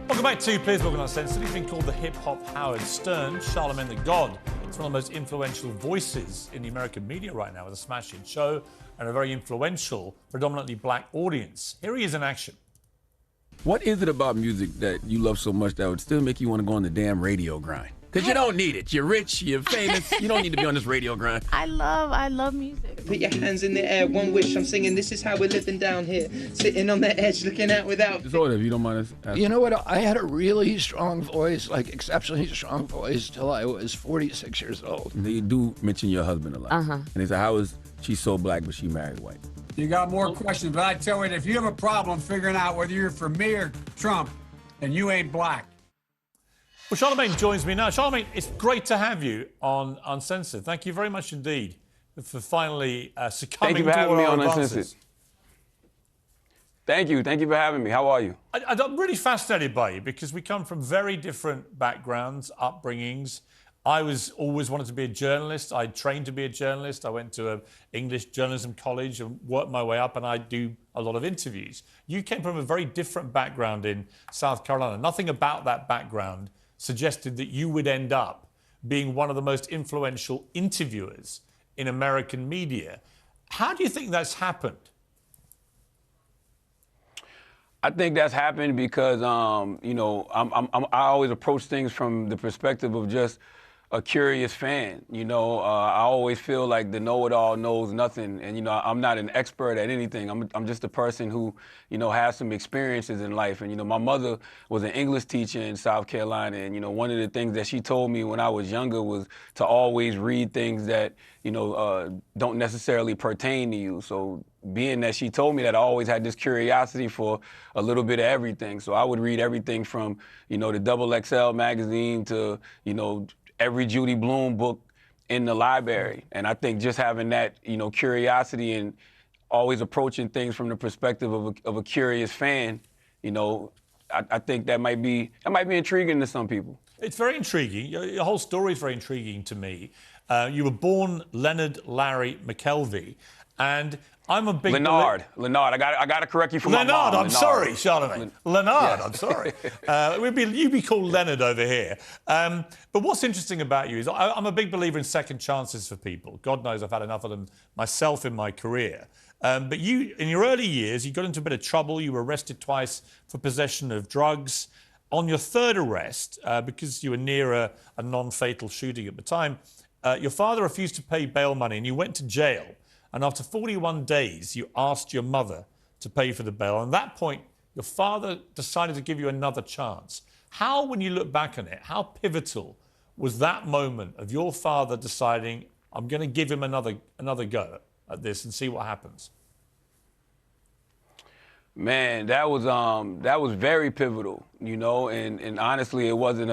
Welcome back to Please Welcome Uncensored. He's been called the hip-hop Howard Stern, Charlamagne the God. It's one of the most influential voices in the American media right now with a smash-hit show and a very influential, predominantly black audience. Here he is in action. What is it about music that you love so much that would still make you want to go on the damn radio grind? Because you don't need it. You're rich, you're famous, you don't need to be on this radio grind. I love music. Put your hands in the air, one wish, I'm singing, this is how we're living down here. Sitting on the edge, looking out without... Disorder, if you don't mind us asking. You know what, I had a really strong voice, like exceptionally strong voice, till I was 46 years old. They do mention your husband a lot. And they say, how is she so black but she married white? You got more questions, but I tell you, if you have a problem figuring out whether you're for me or Trump, then you ain't black. Well, Charlamagne joins me now. Charlamagne, it's great to have you on Uncensored. Thank you very much indeed for finally succumbing Thank you for to having me our on advances. Uncensored. Thank you for having me. How are you? I'm really fascinated by you because we come from very different backgrounds, upbringings. I always wanted to be a journalist. I trained to be a journalist. I went to an English journalism college and worked my way up, and I do a lot of interviews. You came from a very different background in South Carolina. Nothing about that background suggested that you would end up being one of the most influential interviewers in American media. How do you think that's happened? I think that's happened because, you know, I always approach things from the perspective of just a curious fan. You know, I always feel like the know-it-all knows nothing. And, you know, I'm not an expert at anything. I'm just a person who, you know, has some experiences in life. And, you know, my mother was an English teacher in South Carolina. And, you know, one of the things that she told me when I was younger was to always read things that, you know, don't necessarily pertain to you. So being that she told me that, I always had this curiosity for a little bit of everything. So I would read everything from, you know, the XXL magazine to, you know, every Judy Blume book in the library. And I think just having that, you know, curiosity and always approaching things from the perspective of a curious fan, you know, I think that might be intriguing to some people. It's very intriguing. Your whole story is very intriguing to me. You were born Leonard Larry McKelvey, and I'm a big... Leonard. I got to correct you for Leonard, my mom. I'm sorry, Charlamagne. Leonard, I'm sorry. You'd be called Leonard over here. But what's interesting about you is I'm a big believer in second chances for people. God knows I've had enough of them myself in my career. But you, in your early years, you got into a bit of trouble. You were arrested twice for possession of drugs. On your third arrest, because you were near a non-fatal shooting at the time, your father refused to pay bail money and you went to jail. And after 41 days, you asked your mother to pay for the bail. And at that point, your father decided to give you another chance. How, when you look back on it, how pivotal was that moment of your father deciding, I'm going to give him another go at this and see what happens? Man, that was very pivotal, you know, and honestly, it wasn't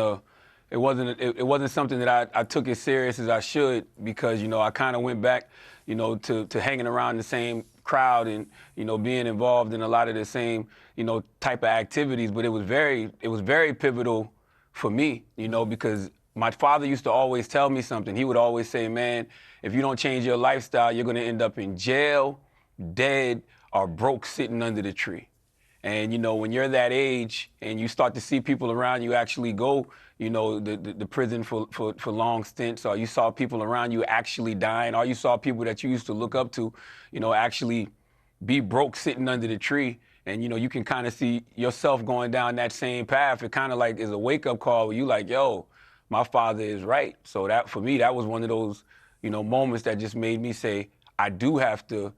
something that I took as serious as I should, because, you know, I kind of went back, you know, to hanging around the same crowd and, you know, being involved in a lot of the same, you know, type of activities. But it was very pivotal for me, you know, because my father used to always tell me something. He would always say, man, if you don't change your lifestyle, you're going to end up in jail, dead, or broke sitting under the tree. And, you know, when you're that age and you start to see people around you actually go, you know, the prison for long stints, or you saw people around you actually dying, or you saw people that you used to look up to, you know, actually be broke sitting under the tree, and, you know, you can kind of see yourself going down that same path. It kind of like is a wake-up call where you like, yo, my father is right. So that, for me, that was one of those, you know, moments that just made me say, I do have to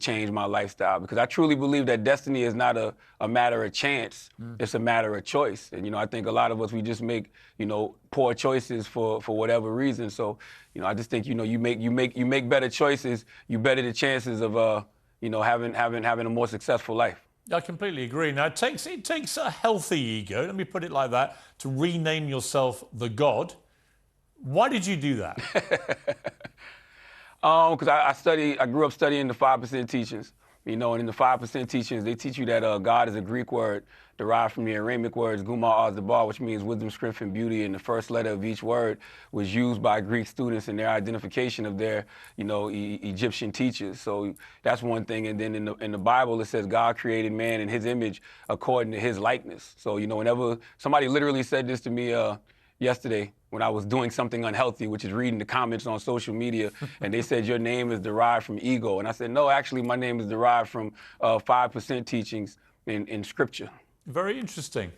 change my lifestyle, because I truly believe that destiny is not a matter of chance. It's a matter of choice. And, you know, I think a lot of us, we just make, you know, poor choices for whatever reason. So, you know, I just think, you know, you make better choices, you better the chances of, you know, having a more successful life. I completely agree. Now, it takes a healthy ego, let me put it like that, to rename yourself the God. Why did you do that? Because I grew up studying the 5% teachings, You know, and in the 5% teachings, they teach you that God is a Greek word derived from the Aramaic words guma azdabar, which means wisdom, strength, and beauty. And the first letter of each word was used by Greek students in their identification of their, you know, Egyptian teachers. So that's one thing. And then in the Bible, it says God created man in his image according to his likeness. So, you know, whenever somebody literally said this to me yesterday, when I was doing something unhealthy, which is reading the comments on social media, and they said your name is derived from ego. And I said, no, actually, my name is derived from 5% teachings in Scripture. Very interesting.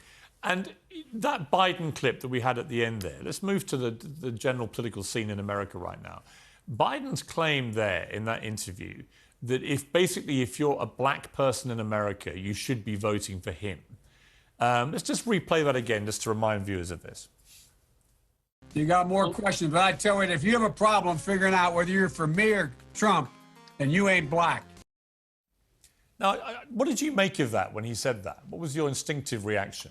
And that Biden clip that we had at the end there, let's move to the general political scene in America right now. Biden's claim there in that interview that if you're a black person in America, you should be voting for him. Let's just replay that again just to remind viewers of this. You got more questions, but I tell you, if you have a problem figuring out whether you're for me or Trump, then you ain't black. Now, what did you make of that when he said that? What was your instinctive reaction?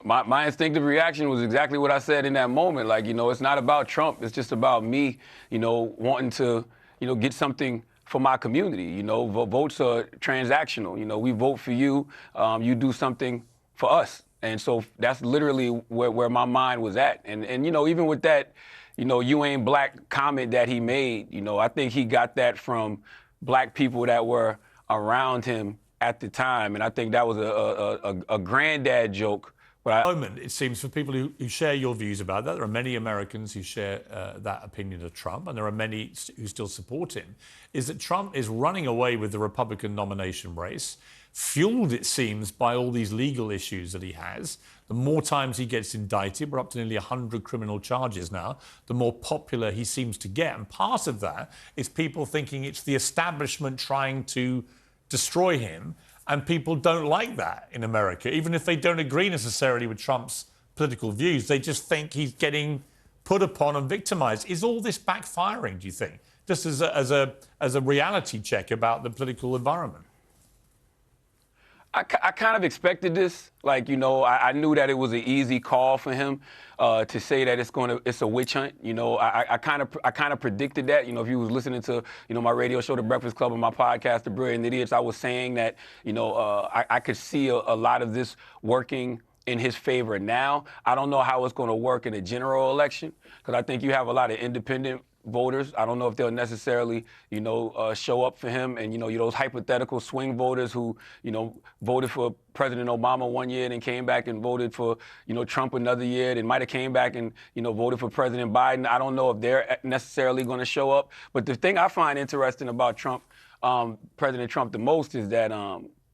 My instinctive reaction was exactly what I said in that moment. Like, you know, it's not about Trump. It's just about me, you know, wanting to, you know, get something for my community. You know, votes are transactional. You know, we vote for you. You do something for us. And so that's literally where my mind was at. And you know, even with that, you know, you ain't black comment that he made, you know, I think he got that from black people that were around him at the time. And I think that was a granddad joke. But at the moment, it seems, for people who share your views about that, there are many Americans who share that opinion of Trump, and there are many who still support him, is that Trump is running away with the Republican nomination race, fueled, it seems, by all these legal issues that he has. The more times he gets indicted, we're up to nearly 100 criminal charges now, the more popular he seems to get. And part of that is people thinking it's the establishment trying to destroy him. And people don't like that in America. Even if they don't agree necessarily with Trump's political views, they just think he's getting put upon and victimized. Is all this backfiring, do you think? Just as a reality check about the political environment? I kind of expected this. Like, you know, I knew that it was an easy call for him to say that it's a witch hunt. You know, I kind of predicted that. You know, if you was listening to, you know, my radio show, The Breakfast Club, and my podcast, The Brilliant Idiots, I was saying that, you know, I could see a lot of this working in his favor now. I don't know how it's going to work in a general election, because I think you have a lot of independent voters. I don't know if they'll necessarily, you know, show up for him. And, you know, those hypothetical swing voters who, you know, voted for President Obama one year and came back and voted for, you know, Trump another year, and might have came back and, you know, voted for President Biden. I don't know if they're necessarily going to show up. But the thing I find interesting about Trump, President Trump, the most is that,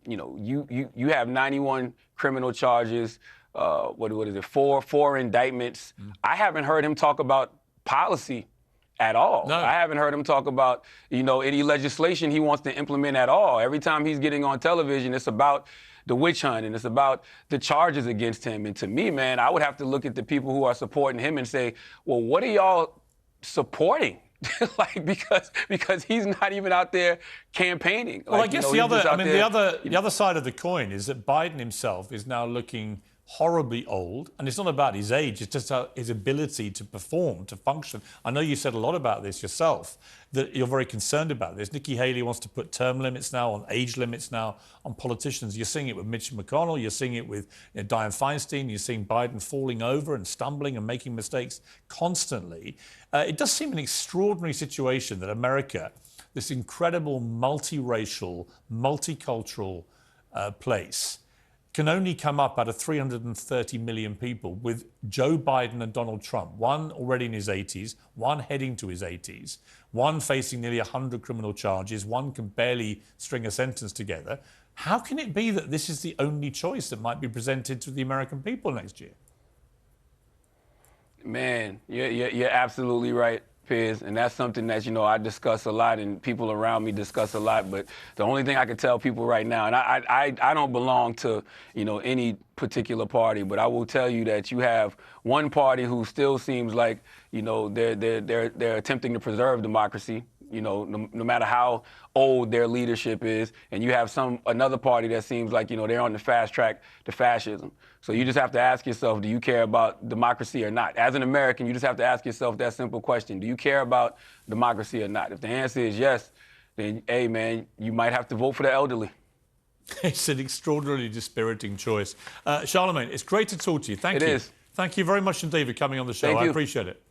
you know, you have 91 criminal charges. What is it? Four indictments. I haven't heard him talk about policy at all. No. I haven't heard him talk about, you know, any legislation he wants to implement at all. Every time he's getting on television, it's about the witch hunt and it's about the charges against him. And to me, man, I would have to look at the people who are supporting him and say, well, what are y'all supporting? Like, because he's not even out there campaigning. Well, like, I guess you know, the other side of the coin is that Biden himself is now looking horribly old, and it's not about his age, it's just his ability to perform, to function. I know you said a lot about this yourself, that you're very concerned about this. Nikki Haley wants to put term limits now on, age limits now on politicians. You're seeing it with Mitch McConnell, you're seeing it with Dianne Feinstein, you're seeing Biden falling over and stumbling and making mistakes constantly. It does seem an extraordinary situation that America, this incredible multiracial, multicultural place, can only come up out of 330 million people with Joe Biden and Donald Trump, one already in his 80s, one heading to his 80s, one facing nearly 100 criminal charges, one can barely string a sentence together. How can it be that this is the only choice that might be presented to the American people next year? Man, you're absolutely right, Piers, and that's something that, you know, I discuss a lot and people around me discuss a lot. But the only thing I can tell people right now, and I don't belong to, you know, any particular party, but I will tell you that you have one party who still seems like, you know, they're attempting to preserve democracy, you know, no matter how old their leadership is, and you have another party that seems like, you know, they're on the fast track to fascism. So you just have to ask yourself, do you care about democracy or not? As an American, you just have to ask yourself that simple question. Do you care about democracy or not? If the answer is yes, then hey, man, you might have to vote for the elderly. It's an extraordinarily dispiriting choice. Charlamagne, it's great to talk to you. Thank you. It is. Thank you very much indeed for coming on the show. Thank I you. appreciate it.